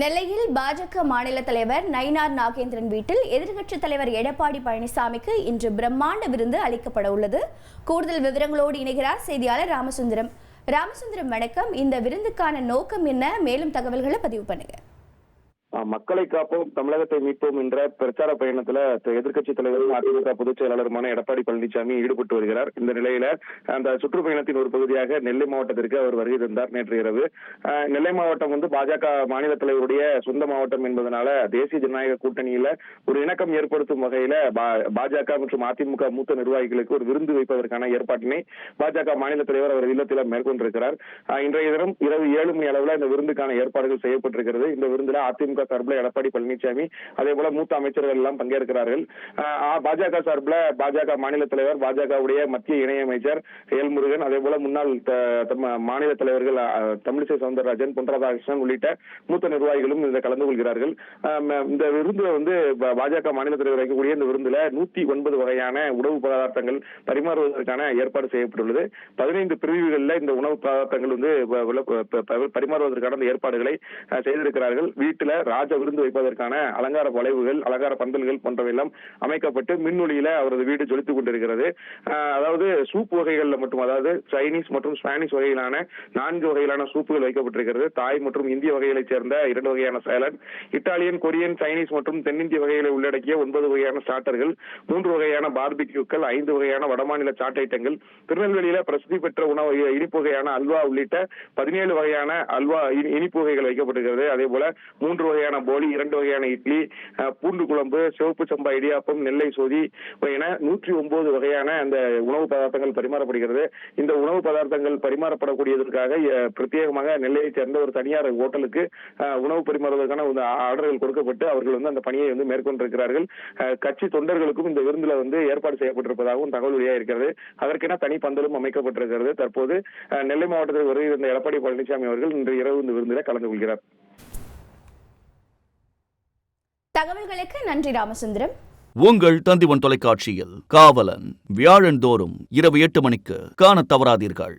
நெல்லையில் பாஜக மாநில தலைவர் நயினார் நாகேந்திரன் வீட்டில் எதிர்க்கட்சித் தலைவர் எடப்பாடி பழனிசாமிக்கு இன்று பிரம்மாண்ட விருந்து அளிக்கப்பட உள்ளது. கூடுதல் விவரங்களோடு இணைகிறார் செய்தியாளர் ராமசுந்தரம். வணக்கம். இந்த விருந்துக்கான நோக்கம் என்ன? மேலும் தகவல்களை பதிவு பண்ணுங்க. மக்களை காப்போம் தமிழகத்தை மீட்போம் என்ற பிரச்சார பயணத்துல எதிர்க்கட்சி தலைவரும் அதிமுக பொதுச் செயலாளருமான எடப்பாடி பழனிசாமி ஈடுபட்டு வருகிறார். இந்த நிலையில அந்த சுற்றுப்பயணத்தின் ஒரு பகுதியாக நெல்லை மாவட்டத்திற்கு அவர் வருகை தந்தார். நேற்று இரவு நெல்லை மாவட்டம் பாஜக மாநில தலைவருடைய சொந்த மாவட்டம் என்பதனால தேசிய ஜனநாயக கூட்டணியில ஒரு இணக்கம் ஏற்படுத்தும் வகையில பாஜக மற்றும் அதிமுக மூத்த நிர்வாகிகளுக்கு ஒரு விருந்து வைப்பதற்கான ஏற்பாட்டினை பாஜக மாநில தலைவர் அவர் இல்லத்தில் மேற்கொண்டிருக்கிறார். இன்றைய தினம் இரவு 7 மணி அளவில் இந்த விருந்துக்கான ஏற்பாடுகள் செய்யப்பட்டிருக்கிறது. இந்த விருந்துல அதிமுக சார்பில் எடப்பாடி பழனிசாமி அதே போல மூத்த அமைச்சர்கள் எல்லாம் பங்கேற்கிறார்கள். பாஜக சார்பில் பாஜக மாநில தலைவர், பாஜகவுடைய மத்திய இணையமைச்சர் எல் முருகன், அதே போல முன்னாள் மாநில தலைவர்கள் தமிழிசை சவுந்தரராஜன், பொன் ராதாகிருஷ்ணன் உள்ளிட்ட மூத்த நிர்வாகிகளும் இதில் கலந்து கொள்கிறார்கள். இந்த விருந்துல பாஜக மாநில தலைவர் வைக்கக்கூடிய இந்த விருந்துல 109 வகையான உணவு பதார்த்தங்கள் பரிமாறுவதற்கான ஏற்பாடு செய்யப்பட்டுள்ளது. 15 பிரிவுகளில் இந்த உணவு பதார்த்தங்கள் பரிமாறுவதற்கான ஏற்பாடுகளை செய்திருக்கிறார்கள். வீட்டுல ராஜ விருந்து வைப்பதற்கான அலங்கார வளைவுகள், அலங்கார பந்தல்கள் போன்றவையெல்லாம் அமைக்கப்பட்டு மின்னொலியில அவரது வீடு ஜொலித்துக் கொண்டிருக்கிறது. அதாவது சூப் வகைகள்ல மட்டும், அதாவது சைனீஸ் மற்றும் ஸ்பானிஷ் வகையிலான 4 வகையிலான சூப்புகள் வைக்கப்பட்டிருக்கிறது. தாய் மற்றும் இந்திய வகைகளைச் சேர்ந்த 2 வகையான சாலட், இத்தாலியன், கொரியன், சைனீஸ் மற்றும் தென்னிந்திய வகைகளை உள்ளடக்கிய 9 வகையான ஸ்டார்டர்கள், 3 வகையான பார்பிக்யூக்கள், 5 வகையான வடமாநில சாட் ஐட்டங்கள், திருநெல்வேலியில பிரசித்தி பெற்ற உணவு இனிப்பு வகையான அல்வா உள்ளிட்ட 17 வகையான அல்வா இனிப்பு வகைகள் வைக்கப்பட்டிருக்கிறது. அதே போல 3 வகையான போலி, 2 வகையான இட்லி, பூண்டு குழம்பு, சிவப்பு சம்பா இடியாப்பம், நெல்லை சோதி என 109 வகையான அந்த உணவு பதார்த்தங்கள் பரிமாறப்படுகிறது. இந்த உணவு பதார்த்தங்கள் பரிமாறப்படக்கூடியதற்காக பிரத்யேகமாக நெல்லையை சேர்ந்த ஒரு தனியார் ஹோட்டலுக்கு உணவு பரிமாறுவதற்கான ஆர்டர்கள் கொடுக்கப்பட்டு அவர்கள் அந்த பணியை மேற்கொண்டிருக்கிறார்கள். கட்சி தொண்டர்களுக்கும் இந்த விருந்துல ஏற்பாடு செய்யப்பட்டிருப்பதாகவும் தகவல் வெளியாக இருக்கிறது. அதற்கென தனி பந்தலும் அமைக்கப்பட்டிருக்கிறது. தற்போது நெல்லை மாவட்டத்தில் வருகை இருந்த எடப்பாடி பழனிசாமி அவர்கள் இன்று இரவு இந்த விருந்தில கலந்து கொள்கிறார். தகவல்களுக்கு நன்றி ராமசுந்தரம். உங்கள் தந்திவன் தொலைக்காட்சியில் காவலன் வியாழன் தோறும் இரவு 8 மணிக்கு காணத் தவறாதீர்கள்.